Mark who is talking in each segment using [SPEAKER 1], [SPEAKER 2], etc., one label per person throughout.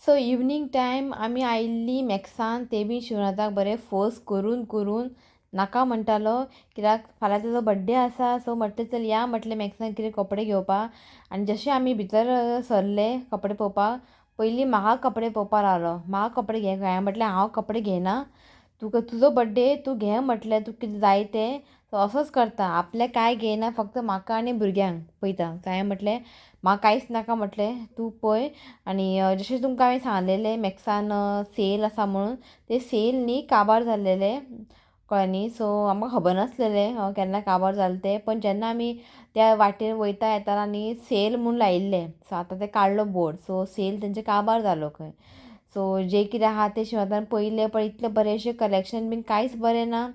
[SPEAKER 1] So evening time आमी आयिल्ली मॅक्सान ते बी शिवनाथाक बरें फोर्स करून करून नाका म्हणटालो कित्याक फाल्यां तेजो बड्डे आसा. सो म्हटलें चल या म्हटलें मॅक्सान कितें कपडे घेवपाक. आनी जशें आमी भितर सरले कपडे पळोवपाक पयलीं म्हाका कपडे पळोवपाक लागलो. म्हाका कपडे घे हांवें म्हटलें हांव कपडे घेयना, तुका तुजो बड्डे तूं घे म्हटलें तुका कितें जाय तें. सो असोच करता, आपलें कांय घेयना, फक्त म्हाका आनी भुरग्यांक पळयता. सो हांवें म्हटलें म्हाका कांयच नाका म्हटलें, तूं पळय. आनी जशें तुमकां हांवें सांगलेलें मॅक्सान सेल आसा म्हणून, ते सेल न्ही काबार जाल्लेले कळ्ळें न्ही. सो आमकां खबर नासलेलें केन्ना काबार जालें तें. पण जेन्ना आमी त्या वाटेर वयता येताना आनी सेल म्हूण लायिल्लें, सो आतां तें काडलो बोर्ड. सो सेल तेंचे काबार जालो खंय. सो जें कितें आहा तें शिंवतान पयलें पण इतलें बरेंशें कलेक्शन बीन कांयच बरें ना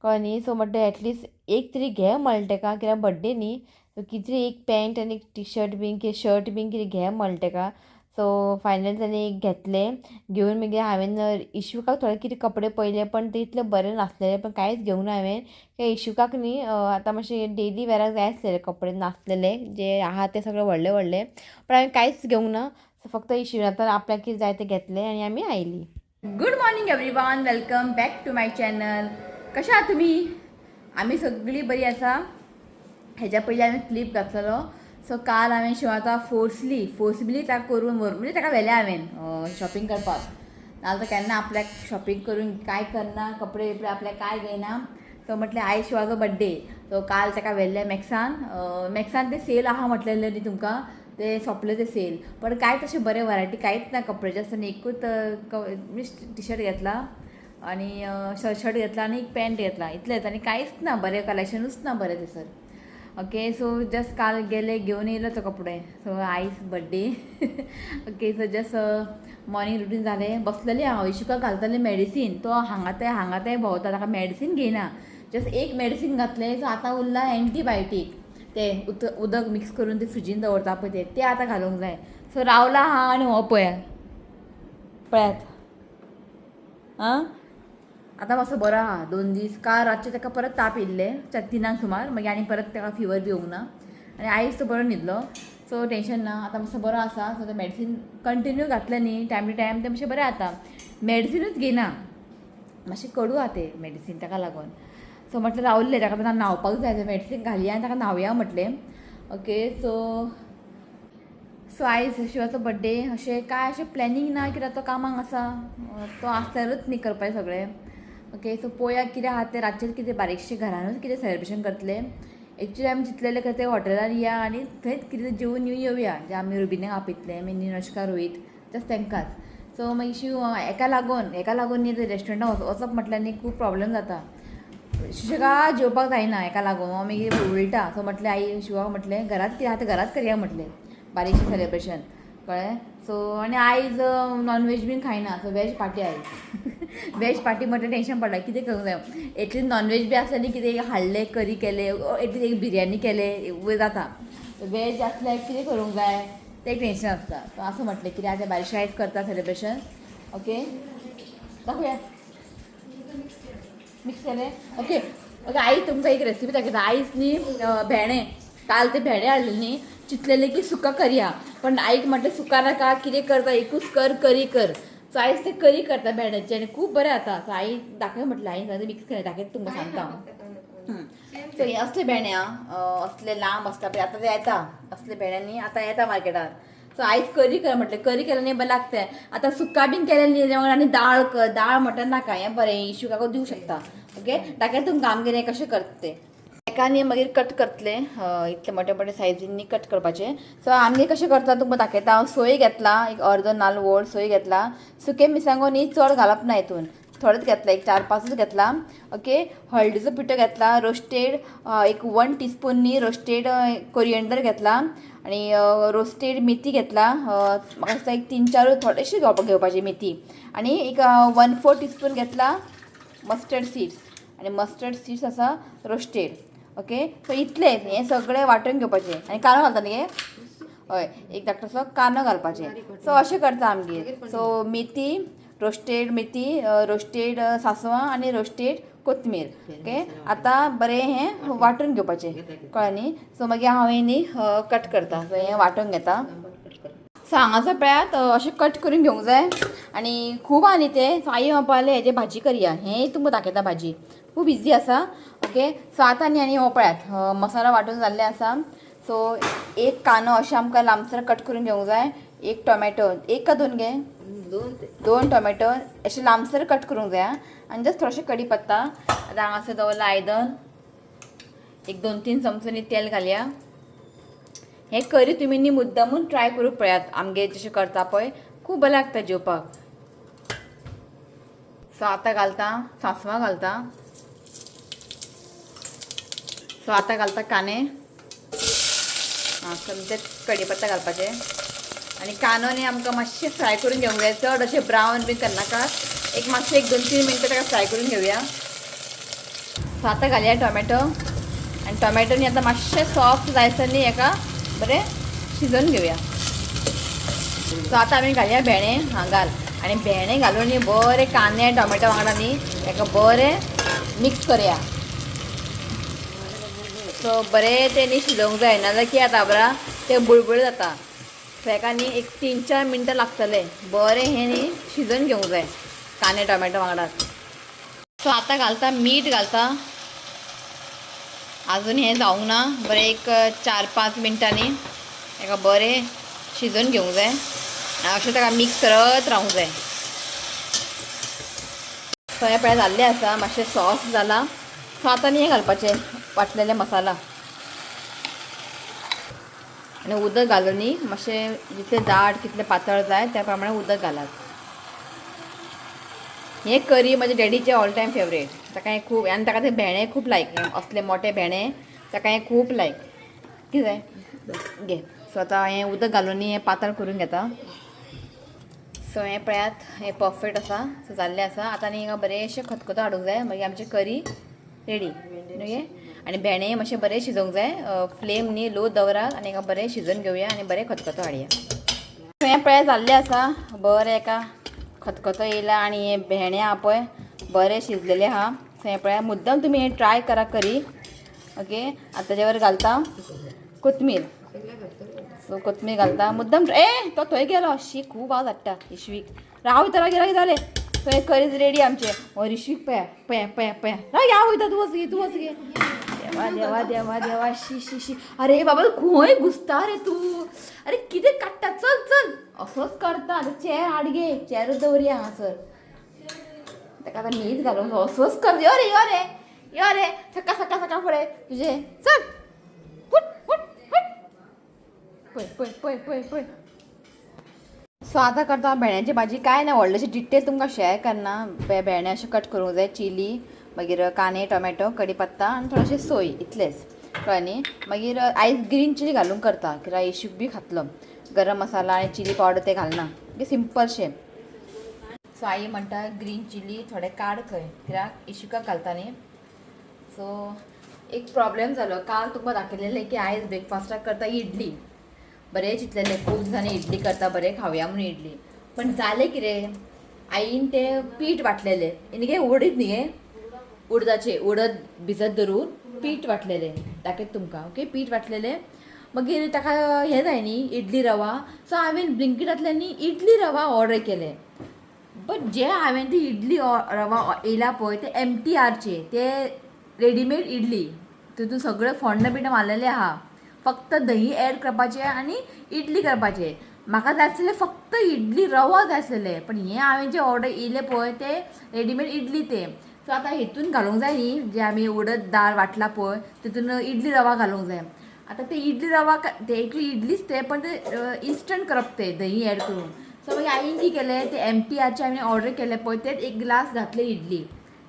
[SPEAKER 1] कळ्ळें न्ही. सो म्हटलें एटलीस्ट एक तरी घे म्हणलें तेका, कित्याक बड्डे न्ही. सो कितें तरी एक पॅन्ट आनी एक टी शर्ट बीन कितें शर्ट बीन कितें घे म्हणलें तेका. सो फायनली ताणें एक घेतलें. घेवन मागीर हांवें इशूकाक थोडे कितें कपडे पळयले पण ते इतले बरे नासलेले, पण कांयच घेवंक ना हांवें. ते इशूकाक न्ही आतां मातशें डेली वेराक जाय आसलेले कपडे नासलेले जे आहा ते सगळे व्हडले व्हडले, पण हांवें कांयच घेवंक ना. सो फक्त शिवनाथान आपल्याक कितें जाय तें घेतलें आनी आमी आयलीं.
[SPEAKER 2] Good morning everyone, welcome back to my channel. कशा आहात तुम्ही? आम्ही सगळी बरी आसा. हेज्या पयलीं हांवें क्लिप घातलेलो. सो काल हांवें शिवता फोर्सबली ताका करून म्हणजे ताका व्हेलें हांवें शॉपिंग करपाक. नाजाल्यार तो केन्ना आपल्याक शॉपिंग करून कांय करना, कपडे बिपडे आपल्याक कांय घेयना. सो म्हटलें आयज शिवाचो बड्डे. सो काल ताका व्हेल्लें मॅक्सान ते सेल आहा म्हटलेलें न्ही तुमकां, ते सोंपले ते सेल. पण कांय तशें बरें वरायटी कांयच ना कपड्याचें. आसतना एकूच टी शर्ट घेतला आनी शर्ट घेतला आनी एक पॅन्ट घेतला, इतलेंच. आनी कांयच ना बरें कलेक्शनूच ना बरें थंयसर. ओके, सो जस्ट काल गेले घेवन येयलो तो कपडे. सो आयज birthday. Okay, so just morning routine जालें, बसलेलें हांव इशूकाक घालतालें मेडिसीन. तो हांगा थंय भोंवता, ताका मेडिसीन घेयना. जस्ट एक मेडिसीन घातलें. सो आतां उरला एंटीबायोटीक, तें उदक मिक्स करून ते फ्रिजीन दवरता पळय तें आतां घालूंक जाय. सो रावला हा आनी हो पळयात आं आतां मातसो बरो आहा. 2 दीस काल रातचे ताका परत ताप येयल्ले 3 सुमार, मागीर आनी परत ताका फिवर बी येवंक ना. आनी आयज तो बरो न्हिदलो. सो टेंशन ना, आतां मातसो बरो आसा. सो तें मेडिसीन कंटिन्यू घातलें न्ही टायम टू टायम तें मातशें बरें जाता. मेडिसिनूच घेयना, मातशें कडू आहा तें मेडिसीन ताका लागून. सो म्हटलें रावल्लें ताका आतां न्हांवपाक जाय, मेडिसीन घालया आनी ताका न्हावया म्हटलें. ओके, सो आयज शिवाचो बड्डे. अशें कांय अशें प्लॅनिंग ना, कित्याक तो कामाक आसा. तो आसल्यारूच न्ही करपाचें सगळें. ओके, सो पळोवया कितें आहा तें. रातचें कितें बारीकशें घरानूच कितें सेलेब्रेशन करतलें. एक्चुली आमी चिंतलेलें खंय तें हॉटेलार या आनी थंयच कितें जेवन येवया, जें आमी रुबिनाक आपयतलें, मिनी अनुष्का रोहीत जस्ट तेंकांच. सो मागीर हेका लागून न्ही रेस्टॉरंटाक वचप म्हटल्यार न्ही खूब प्रॉब्लेम जाता. शिवराक जेवपाक जायना हेका लागून हो मागीर उलटा. सो म्हटलें आई शिवाक म्हटलें घरात कितें आहा तें घरात करया म्हटलें, बारीकशें सेलेब्रेशन कळ्ळें. सो आनी आयज नॉनवेज बीन खायना. सो वॅज पार्टी आयज. वॅज पार्टी म्हटल्यार टेंशन पडटा कितें करूंक जाय. एटलीस्ट नॉनवेज बी आसलें न्ही, कितें हाडलें करी केलें, एटलीस्ट एक बिरयानी केलें जाता. वॅज आसल्यार कितें करूंक जाय तें एक टेंशन आसता. सो असं म्हटलें कितें आतां बारीकशें आयज करता सेलेब्रेशन. ओके, दाखोवया मिक्स केलें. ओके ओके, आयज तुमकां एक रेसिपी दाखयता. आयज न्ही भेंडे, काल ते भेंडे हाडले न्ही, चिंतलेलें की सुका करया. पण आईक म्हटलें सुका नाका, कितें करता एकूच करी कर. सो आयज ते करी करता भेंड्याची आनी खूब बरें जाता. सो आई दाखय म्हटलें, आई मिक्स केलें दाखयता तुमकां सांगता हांव. सो हे असले भेंडे असले लांब आसता पळय, आतां ते येता असले भेंडे न्ही, आतां येता मार्केटार. सो आयज करी कर म्हटलें, करी केलें न्ही बरें लागता. आतां सुका बीन केलें न्ही आनी दाळ मटन नाका, हें बरें इशूकाक दिवं शकता. ओके, दाखयता तुमकां आमगेर कशें करता तें. एका न्ही मागीर कट करतले, इतले मोठे मोठे सायजींनी कट करपाचे. सो आमगे कशें करता तुमकां दाखयता हांव. सोय घेतला एक अर्दो नाल्ल व्हड सोय घेतला. सुके मिरसांगो न्ही चड घालप ना हितून, थोडोच घेतला, एक 4-5 घेतला. ओके, हळदीचो पिठो घेतला, रोस्टेड एक 1 टीस्पून न्ही रोस्टेड कोरिएंडर घेतला. आनी रोस्टेड मेथी घेतला, म्हाका दिसता एक 3-4 थोडेशे घेवपाची मेथी. आनी एक 1/4 टीस्पून घेतला मस्टर्ड सीड्स, आनी मस्टर्ड सीड्स आसा रोस्टेड. ओके, सो इतलेंच, हें सगळें वांटून घेवपाचें. आनी कांदो घालता न्ही हय, एक धाकटोसो कांदो घालपाचें. सो अशें करता आमगेर. सो मेथी, रोस्टेड मेथी, रोस्टेड सांसवां आनी रोस्टेड कोथमीर. ओके, आतां बरें हें वांटून घेवपाचें कळ्ळें न्ही. सो मागीर हांव हें न्ही कट करता. सो हें वांटून घेता. सो हांगासर पळयात अशें कट करून घेवंक जाय आनी खूब आहा न्ही ते सो आई म्हाका म्हणलें हेजे भाजी करया हें तुमकां दाखयता भाजी खूब इजी आसा ओके. सो आतां न्ही आनी हो पळयात मसाला वांटून जाल्ले आसा. सो एक कांदो अशें आमकां लांबसर कट करून घेवंक जाय. एक टोमॅटो एक का दोन घे दोन टोमॅटो अशें लांबसर कट करूंक जाय आनी जस्ट थोडेशें कढीपत्ता. आतां हांगासर दवरला आयदन एक 2-3 चमचांनी तेल घालया. हे करी तुमी न्ही मुद्दामून ट्राय करूंक पळयात आमगे जशें करता पळय खूब बरें लागता जेवपाक. सो आतां घालता सांसवां घालता. सो आतां घालता कांदे समजें कढीपत्ता घालपाचें आनी कांदो न्ही आमकां मातशें फ्राय करून घेवंक जाय चड अशें ब्रावन बी करनाका एक मातशें एक 2-3 मिनटां ताका फ्राय करून घेवया. सो आतां घालया टोमॅटो आनी टोमॅटो न्ही आतां मातशें सॉफ्ट जायसर न्ही हेका बरें शिजोवन घेवया. सो आतां आमी घालया भेंडे घाल आनी भेंडे घालून न्ही बरें कांदे आनी टोमॅटो वांगडा न्ही हेका बरें मिक्स करया. सो बरें ते न्ही शिजोवंक जाय नाजाल्यार कितें जाता बरा ते बुळबुळ जाता. सो हेका न्ही एक 3-4 मिनटां लागतले बरें हें न्ही शिजोवन घेवंक जाय कांदे टोमॅटो वांगडाच. सो आतां घालता मीठ घालता. अजून हें जावंक ना बरें एक 4-5 मिनटांनी हेका बरें शिजोवन घेवंक जाय अशें ताका मिक्स करत रावंक जाय. सो हें पळय जाल्लें आसा मातशें सॉफ्ट जाला. सो आतां न्ही हें घालपाचें वाटलेले मसाला आनी उदक घालून न्ही मातशें जितलें दाट कितलें पातळ जाय त्या प्रमाणे उदक घालात. हे करी म्हजे डॅडीचे ऑल टायम फेवरेट. ताका हें खूब आनी ताका ते भेंडे खूब लायक असले मोठे भेंडे ताका हें खूब लायक कितें जाय घे. सो आतां हें उदक घालून न्ही हें पातळ करून घेता. सो हें पळयात हें परफेक्ट आसा. सो जाल्लें आसा. आतां न्ही हिंगा बरेंशें खतखतो हाडूंक जाय मागीर आमची करी रेडी न्हू. आनी भेंडे मातशें बरें शिजोवंक जाय फ्लेम न्ही लो दवरात आनी हेका बरें शिजोवन घेवया आनी बरें खतखतो हाडया. सो हें पळय जाल्लें आसा बरें हेका खतखतो येयला आनी हे भेंडे आहा पळय बरें शिजलेले आहा. सो हें पळय मुद्दम तुमी हें ट्राय करा करी ओके. आतां ताजे वर घालता कोथमीर. सो कोथमीर घालता मुद्दम तो थंय गेलो शी खूब आवाज हाडटा रिश्वीक राव इथं राव जालें. सो हें करीच रेडी आमचें. हो रिश्वीक पया पया पया पया राव या वयता तूं वच गे देवा देवा देवा देवा शी शी शी. अरे बाबा खंय घुसता रे तूं अरे कितें काडटा चल चल असोच करता. चेर हाड गे चेरूच दवरया हांगासर ताका आतां मीठ घालूंक असोच कर. यो रे यो रे यो रे सकाळ सकाळ सकाळ फुडें तुजें चल फुट फुट फुट पळय पळय पळय पळय पळय. सो आतां करता भेंड्याची भाजी काय ना व्हडलेशी डिटेल तुमकां शेअर करना. भेंडे अशें कट करूंक जाय चिली मागीर कांदे टोमॅटो कढीपत्ता आनी थोडेशें सोय इतलेंच कळ्ळें न्ही. मागीर आयज ग्रीन चिली घालूंक करता कित्याक इशूक बी खातलो गरम मसाला आनी चिली पावडर ते घालना म्हणजे सिंपलशें. सो आई म्हणटा ग्रीन चिली थोडे काड खंय कित्याक इशुकाक घालता न्ही. सो एक प्रॉब्लेम जालो काल तुमकां दाखयलेलें की आयज ब्रेकफास्टाक करता इडली. बरें चिंतलेलें खूब दिसांनी इडली करता बरें खावया म्हणून इडली. पण जालें कितें आईन तें पीठ वाटलेलें इनगे उडीद न्ही गे उडदाचें उडद भिजत धरून पीठ वाटलेलें दाखयता तुमकां ओके. पीठ वाटलेलें मागीर ताका हें जाय न्ही इडली रवा. सो हांवें ब्लिंकिटांतल्यान न्ही इडली रवा ऑर्डर केलें. बट जे हांवें ती इडली रवा येयला पळय ते MTRचे ते रेडीमेड इडली तितून सगळें फोण्ण बिण्ण मारलेलें आहा. फक्त दही एड करपाचें आनी इडली करपाचें. म्हाका जाय आसलेलें फक्त इडली रवा जाय आसलेलें पण हें हांवें जे ऑर्डर येयलें पळय ते रेडीमेड इडली ते. सो आतां हितून घालूंक जाय न्ही जे आमी उडद दाळ वाटला पळय तितून इडली रवा घालूंक जाय. आतां ते इडली रवा ते एकली इडलीच ते पण ते इन्स्टंट करप ते दही एड करून. सो मागीर हांवें कितें केलें ते MTRचे हांवें ऑर्डर केलें पळय तेच एक ग्लास घातले इडली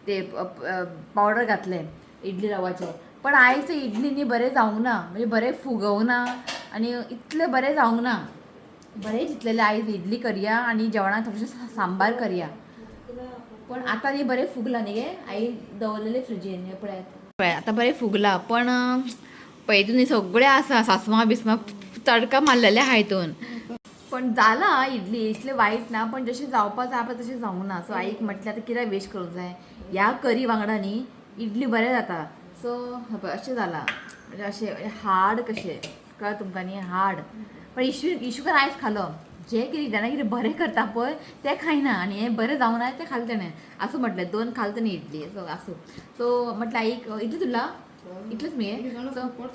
[SPEAKER 2] ते पावडर घातलें इडली रवाचें. पण आयज तें इडली न्ही बरें जावंक ना म्हणजे बरें फुगोवंक ना आनी इतलें बरें जावंक ना. बरें चिंतलेलें आयज इडली करया आनी जेवणाक थोडेशें सांबार करया पण आतां न्ही बरें फुगलां न्ही गे आई दवरलेलें फ्रिजीन हें पळय आतां बरें फुगलां. पण पळय हितून सगळें आसा सासवां बिसवां तडका मारलेलें आहा हितून. पण जाला इडली इतलें वायट ना पण जशें जावपा जाय पळय तशें जावंक ना. सो आईक म्हटलें आतां कित्याक वेस्ट करूंक जाय ह्या करी वांगडा न्ही इडली बरें जाता. सो अशें जालां म्हणजे अशें हार्ड कशें कळ्ळें तुमकां न्ही हार्ड. पण इशूकान आयज खालो जे कितें जाणा कितें बरें करता पळय तें खायना आनी हें बरें जावना तें खालें तेणें आसूं म्हटलें 2 खाल तेणें इडली सो आसूं सो म्हटलें आईक इतलें तुला इतलेंच मगे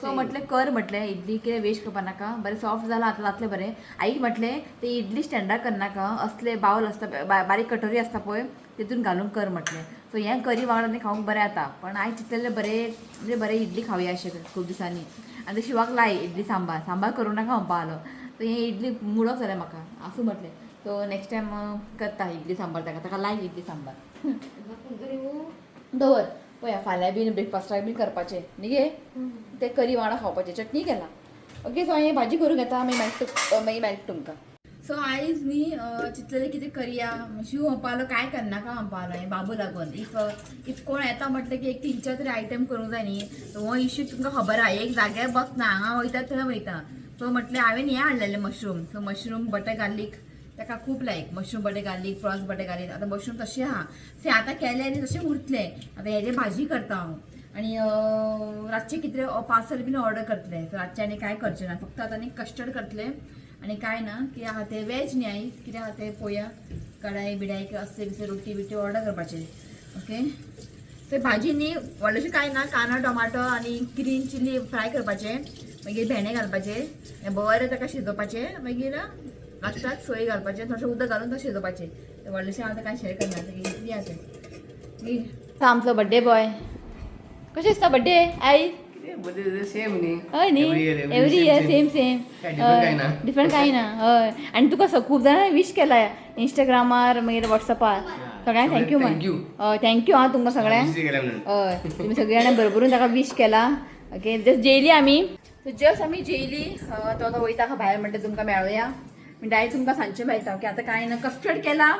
[SPEAKER 2] सो म्हटलें कर म्हटलें इडली कितें वेस्ट करपा नाका बरें सॉफ्ट जालां आतां जातलें बरें आईक म्हटलें तें इडली स्टँडार करनाका असले बावल आसता बारीक कटोरी आसता पळय तितून घालून कर म्हटलें सो हें करी वांगडा न्ही खावंक बरें जाता पण आयज चिंतलेलें बरें म्हणजे बरें इडली खावया अशें खूब दिसांनी आनी शिवाक लाय इडली सांबार करूं नाका म्हणपा लागलो सो हें इडली मुडोक जालें म्हाका आसूं म्हटलें सो नेक्स्ट टायम करता इडली सांबार ताका लायक इडली सांबार दवर पळया फाल्यां बीन ब्रेकफास्टाक बीन करपाचें न्ही गे तें करी वांगडा खावपाचें चटणी केला ओके सो हांवें भाजी करूंक येता मागीर मेळटा तुमकां सो आयज न्ही चिंतलेलें कितें करया शिव म्हणपा लागलो कांय करनाका म्हणपा लागलो हें बाबू लागून इफ कोण येता म्हटलें की एक 3-4 तरी आयटम करूंक जाय न्ही हो इश्यू तुमकां खबर आहा एक जाग्यार बसना हांगा वयता थंय वयता सो म्हटलें हांवें हें हाडलेलें mushroom so mushroom butter garlic ताका खूब लायक mushroom butter garlic prawns butter garlic आतां मशरूम तशें आहा से आतां केलें आनी तशें उरतलें आतां हेजे भाजी करता हांव आनी रातचें कितें पार्सल बीन ऑर्डर करतलें सो रातचें आनी कांय करचें ना फक्त आतां आनी कस्टर्ड करतलें आनी कांय ना कितें आहा तें वेज न्ही आयज कितें आहा तें पळोवया कढाई बिडाई असले बिसले रोटी बिटी ऑर्डर करपाचें ओके ते भाजी न्ही व्हडलेशें कांय ना कांदो टोमाटो आनी ग्रीन चिली फ्राय करपाचें मागीर भेंडे घालपाचे बरें ताका शिजोवपाचें मागीर लास्टाक सोय घालपाचें थोडें उदक घालून तो शिजोवपाचें व्हडलेशें हांव कांय शेअर करना इतली आसा तें आमचो बड्डे बॉय कशें दिसता बड्डे आई
[SPEAKER 3] सेम न्ही
[SPEAKER 2] हय न्ही एवरी इयर सेम डिफरंट कांय ना हय आनी तुका खूब जाणां विश केला इंस्टाग्रामार मागीर वॉट्सॅपार सगळ्यांक थँक्यू हय थँक्यू हां तुमकां सगळ्यांक हय तुमी सगळीं जाणां भरभरून ताका विश केला ओके जस्ट जेयली आमी जस्ट आमी जेयली तो आतां वयता भायर म्हणटा तुमकां मेळुया डायरेक्ट तुमकां सांजचें मेळटा ओके आतां कांय ना कस्टर्ड केला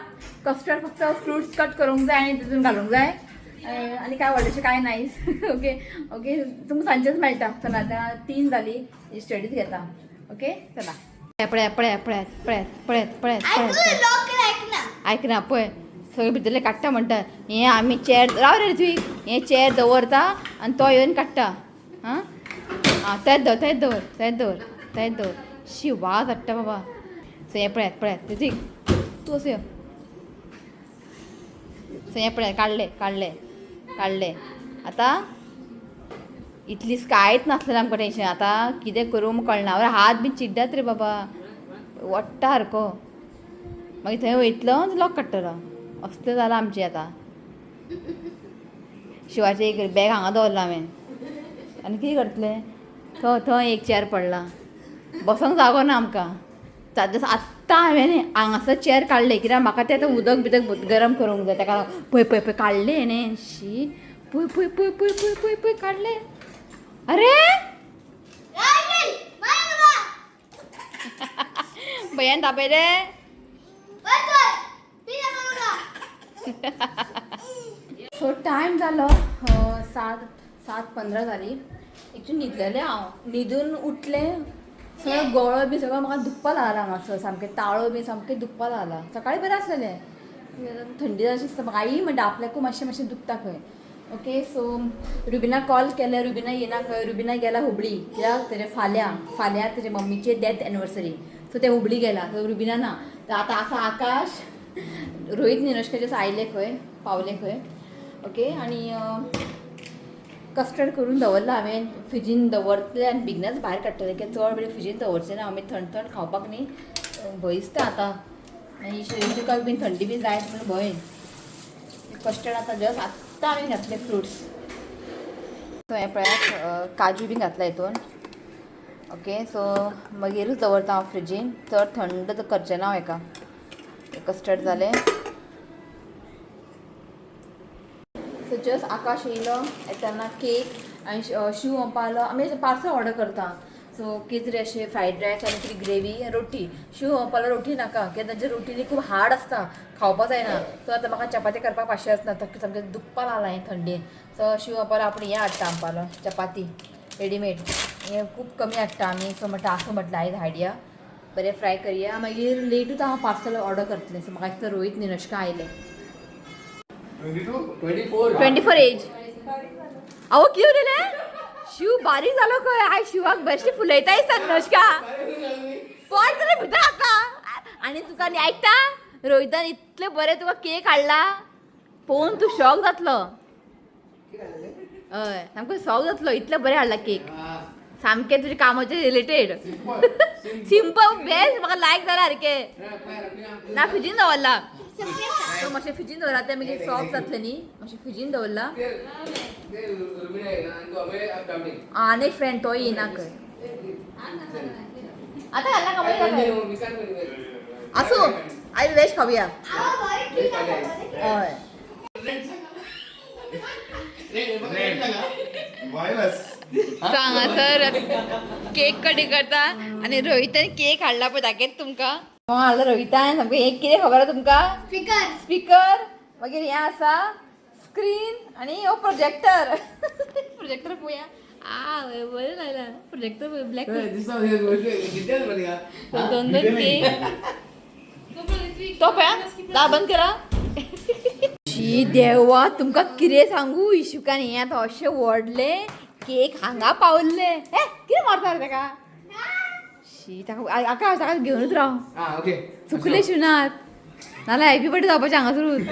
[SPEAKER 2] कस्टर्ड फक्त फ्रुट्स कट करूंक जाय आनी तितून घालूंक जाय आनी कांय व्हडलेशें कांय नायस ओके ओके तुमकां सांजचेंच मेळटा चला आतां 3 जाली स्टडीज घेता ओके चला पळयात आयकना पळय सगळे भितरले काडटा म्हणटा हें आमी चेर राव रे तुवें हें चेर दवरता आनी तो येवन काडटा आं तेंच दवर शी वाज हाडटा बाबा सो हें पळयात तुजी तूं असो सो हें पळयात काडले आतां इतलीच कांयच नासलेलें आमकां टेंशन आतां कितें करूं कळना हात बी चिड्डात रे बाबा वट्टा सारको मागीर थंय वयतलो लॉक काडटलो असलें जालां आमचें आतां शिवाचें एक बॅग हांगा दवरलां हांवें आनी कितें करतलें थंय एक चेर पडला बसोंक जागो ना आमकां आत्तां हांवें हांगासर चेर काडलें कित्याक म्हाका तें आतां उदक बिदक गरम करूंक जाय ताका पळय काडलें हेणें शी पळय काडलें अरे भयान दाबयलें सो टायम जालो 7:15 जाली एक्चुली न्हिदलेलें हांव न्हिदून उठलें सगळो गळो बी सगळो म्हाका दुखपा लागला हांगासर सामकें ताळो बी सामकें दुखपा लागला सकाळीं बरें आसलेलें थंडी अशी दिसता म्हाका आई म्हणटा आपल्याकूय मातशें दुखता खंय ओके सो रुबिना कॉल केलें रुबिना येना खंय रुबिना गेला हुबळी कित्याक तेजे फाल्यां तेजे मम्मीची डेथ एनिवर्सरी सो ते हुबळी गेला सो रुबिना ना आतां आसा आकाश रोहीत निरश्काचे आयले खंय पावले खंय ओके आनी कस्टर्ड करून दवरला हांवें फ्रिजीन दवरतलें आनी बिगनाच भायर काडटलें कित्याक चड वेळ फ्रिजीन दवरचें ना आमी थंड खावपाक न्ही भंय दिसता आतां आनी तुका बीन थंडी बी जायत म्हणून भंय कस्टर्ड आतां जस्ट आत्तां हांवें घातले फ्रुट्स सो हें पळयात काजू बीन घातला हितून ओके सो मागीरूच दवरता हांव फ्रिजीन चड थंड करचें ना हांव हेका कस्टर्ड जालें सो जस्ट आकाश येयलो येताना केक आनी शिव म्हणपा लागलो आमी पार्सल ऑर्डर करता सो कितें अशें फ्रायड रायस आनी कितें ग्रेवी रोटी शिव म्हणपा लागलो रोटी नाका कित्याक तांची रोटी न्ही खूब हार्ड आसता खावपा जायना सो आतां म्हाका चपाती करपाक पाशियें आसना सामकें दुखपा लागलां हें थंडीन सो शिव म्हणपा लागलो आपूण हें हाडटा म्हणपा लागलो चपाती रेडीमेड हें खूब कमी हाडटा आमी सो म्हणटा आसूं म्हटलें आयज हाडया बरें फ्राय करया मागीर लेटूच हांव पार्सल ऑर्डर करतलें सो म्हाका दिसता रोहीत निरश्का आयले 24 एज अहो कितें उलयलें शिव बारीक जालो खंय आयज शिवाक बेश्टी फुलयता दिसता निरश्का पड जाल्यार भितर हाका आणि तुका न्ही ऐकता रोहितान इतले बरे तुका केक हाडला पळोवन तू शॉक जातलो हय सामको शॉक जातलो इतले बरे हाडला केक सामके तुझे कामाचे रिलेटेड सिंपल बेस्ट म्हाका लायक जाला सारके ना फ्रिजीन दवरला तो मातशें फ्रिजीन दवरला ते मागीर सॉफ्ट जातले न्ही मातशें फ्रिजीन दवरला आनी एक फ्रेंड तो येना खंय आतां घालना कामां आसूं आयज वेज खावया हय हांगासर केक कटिंग करता आनी रोहितान केक हाडला पळय दाखयता तुमकां हाडला रोहितान सामकें एक कितें खबर आसा तुमकां स्पीकर मागीर हें आसा स्क्रीन आनी हो प्रोजेक्टर प्रोजेक्टर पळोवया बरें लायला प्रोजेक्टर ब्लॅक दोन दोन केक तो पळया दा बंद करा शी देवा तुमकां कितें सांगू इशुकान हें आतां अशें व्हडले केक हांगा पावल्ले हे कितें मारता रे ताका शी ताका आकाश ताका घेवनूच राव चुकले शिवनात नाल्यार हॅपी बर्थडे जावपाचें हांगासरूच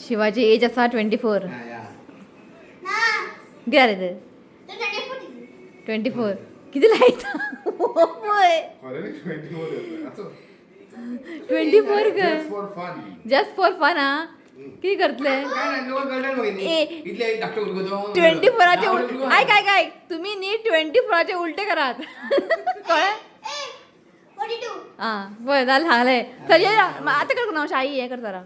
[SPEAKER 2] शिवाची एज आसा 24 कितें रे ते 24 कितें लायता पळय 24 कर जस्ट फॉर फन हा कितें करतले 24चे आयक आयक आयक तुमी न्ही 24चे उलटे करात कळ्ळें आं बरें जालें सांगलें चल ये आतां करता हांव शाही हें करता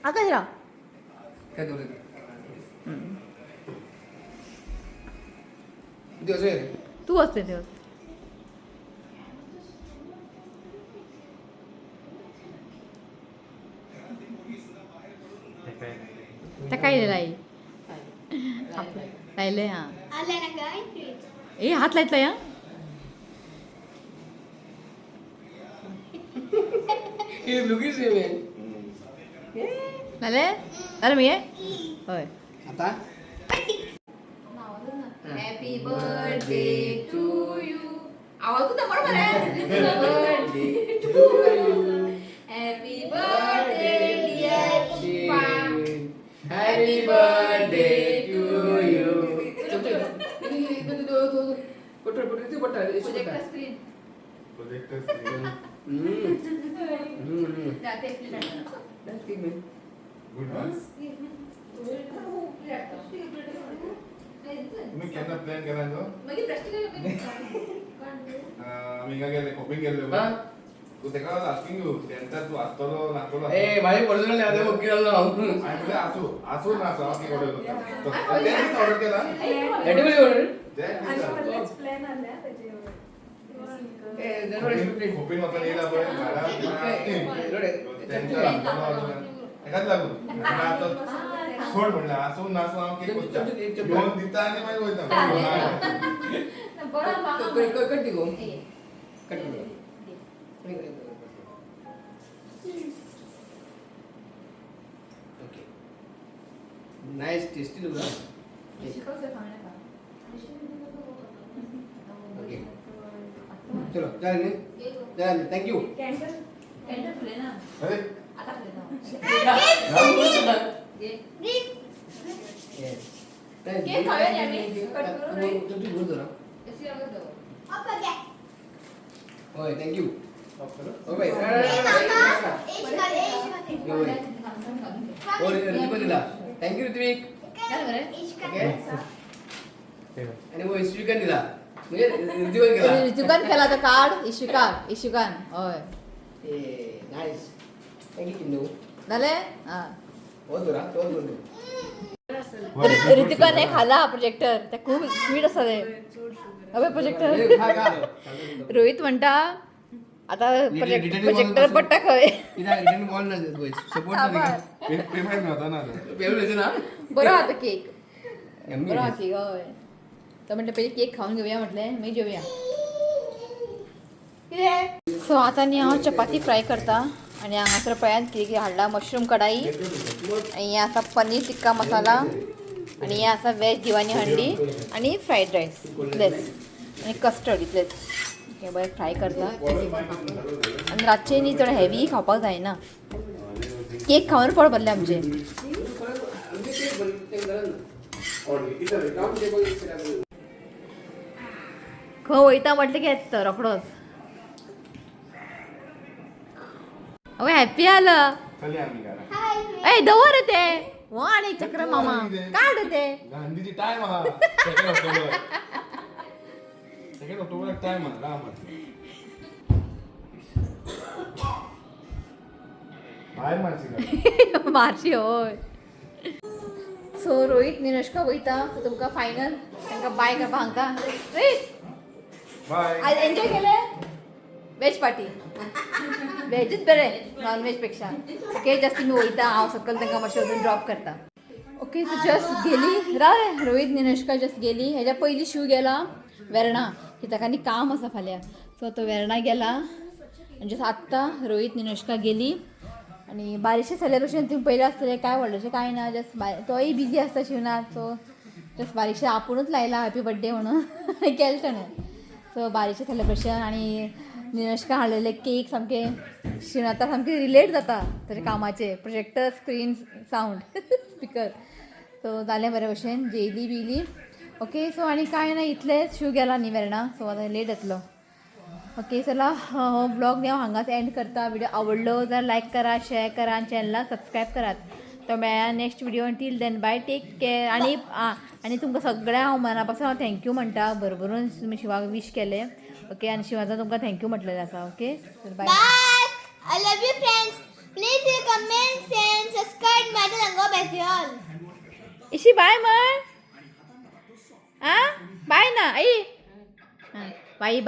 [SPEAKER 2] आकाश राव तूं वचते ते ताका लाई लायले हां ए हात लायतलो या जालें जालें मगे हय
[SPEAKER 3] आता
[SPEAKER 2] हॅपी बर्थडे टू यू आवाज तू तमड मरे happy birthday dear
[SPEAKER 3] happy birthday to you
[SPEAKER 2] projector screen जाते
[SPEAKER 4] तुम्ही केन्ना प्लॅन केला तो
[SPEAKER 2] मागीर प्रॅक्टिकल
[SPEAKER 4] आमी हिंगा गेले खोपीन गेल्ले तू तेका आस्किंग यू तेंचा तू आसतलो नासतलो
[SPEAKER 3] ए माझी पर्सनल नाही आता ओके झालं
[SPEAKER 4] हांवें म्हटलें आसूं ना आसूं हांव ऑर्डर करता ते दीस ऑर्डर केला
[SPEAKER 3] ऍक्टिव्हली ऑर्डर
[SPEAKER 4] खोपीन वचून येयला पळय एकाच लागून सोड म्हणलें आसूं नासूं हांव केक करता घेवन दिता आनी मागीर वयता
[SPEAKER 3] कट गो कट ओके नाइस टेस्टी लग रहा ओके चलो चल थैंक यू
[SPEAKER 2] कैंडल खुले ना
[SPEAKER 4] अरे
[SPEAKER 2] आता खुले ना
[SPEAKER 3] यस
[SPEAKER 2] केक खाऊया नी आम्ही कट करू रे
[SPEAKER 3] तू बोल जरा
[SPEAKER 2] एसी लागत
[SPEAKER 3] ओय थैंक यू ओके और ऋतिक दिला थैंक यू ऋतिक
[SPEAKER 2] काय बरे
[SPEAKER 3] ओके आणि वो स्वीकार दिला म्हणजे ऋतिक केला
[SPEAKER 2] ऋतुकान केला तो कार्ड इशुकान होय
[SPEAKER 3] ए नाइस थैंक यू किंदू
[SPEAKER 2] झाले हां
[SPEAKER 3] बहुत बरा बहुत बरा
[SPEAKER 2] ऋतिकान हे खाला प्रोजेक्टर ते खूप स्वीट असता ते अबे प्रोजेक्टर रोहित म्हणता आता प्रोजेक्टर पट्टा खंय
[SPEAKER 3] इना रिटर्न कॉल ना देत बस सपोर्ट ना
[SPEAKER 4] पेमेंट मेळता ना
[SPEAKER 3] पेमेंट ना
[SPEAKER 2] बरो आता केक बरो हा केक हय तो म्हणटा पहिले केक खाऊन घेऊया म्हटले मागीर जेवया कितें सो आता न्ही हांव चपाती फ्राय करता आणि हांगासर पळयात कितें कितें हाडला मशरूम कढाई आणि हे आसा पनीर टिक्का मसाला आणि हे आसा वेज दिवानी हंडी आणि फ्रायड रायस प्लेस आणि कस्टर्ड इतलेच हे बरें फ्राय करता आनी रातचे न्ही चड हेवी खावपाक जायना केक खावन पड बसले आमचे खंय वयता म्हटलें की येता रोकडोच अगं हॅप्पी आलं
[SPEAKER 4] चली आम्ही घरा.
[SPEAKER 2] ए दवर ते हो आणि चक्र मामा काढ ते
[SPEAKER 4] गांधीजी टाइम हा 2 ऑक्टोबर 2 ऑक्टोबर टाइम हा राम बाहेर मारशी
[SPEAKER 2] मारशी होय सो रोहित निरश्का वयता सो तुमकां फायनल तांकां बाय करपा हांकां रोहित
[SPEAKER 4] बाय
[SPEAKER 2] आज एन्जॉय केलें वेज पार्टी वेजूच बरें नॉन वेज पेक्षा ओके जस्ट तुमी वयता हांव सकयल तांकां मातशें अजून ड्रॉप करता ओके सो जस्ट गेली राव रोहित निरश्का जस्ट गेली हेज्या पयलीं शिव गेला वेर्णा की ताका न्ही काम आसा फाल्यां सो तो वेर्णा गेला आनी जस्ट आत्तां रोहित निरश्का गेली आनी बारीकशें सेलेब्रेशन तुम्ही पयलें आसतलें काय व्हडलेशें कांय ना जस्ट तोय बिजी आसता शिवनाथ सो जस्ट बारीकशें आपुणूच लायला हॅपी बर्थडे म्हणून केलें ताणें सो बारीकशें सेलेब्रेशन आनी निरश्का हाडलेले केक सामके शिवनाथाक सामके रिलेट जाता ताच्या कामाचे projector screen sound speaker so जालें बरे भशेन जेयली बियली ओके सो आनी कांय ना इतलेंच शिव गेला न्ही वेर्णा सो आतां लेट जातलो ओके चला हो ब्लॉग मी हांगाच एंड करता व्हिडिओ आवडलो जाल्यार लाईक करा शेअर करा आणि चॅनलला सबस्क्राईब करात तर मेळया next video till then bye take care आणि तुमकां सगळ्या हांव मना पासून हांव थँक्यू म्हणटा भरभरून तुमी शिवाक विश केले ओके आणि शिवाचा तुमकां थँक्यू म्हटलेलें आसा okay bye
[SPEAKER 5] Bye. I love you, friends. Please leave comments and subscribe my channel. Go back
[SPEAKER 2] इशी बाय म्हण आ बाय ना आई बाय बाय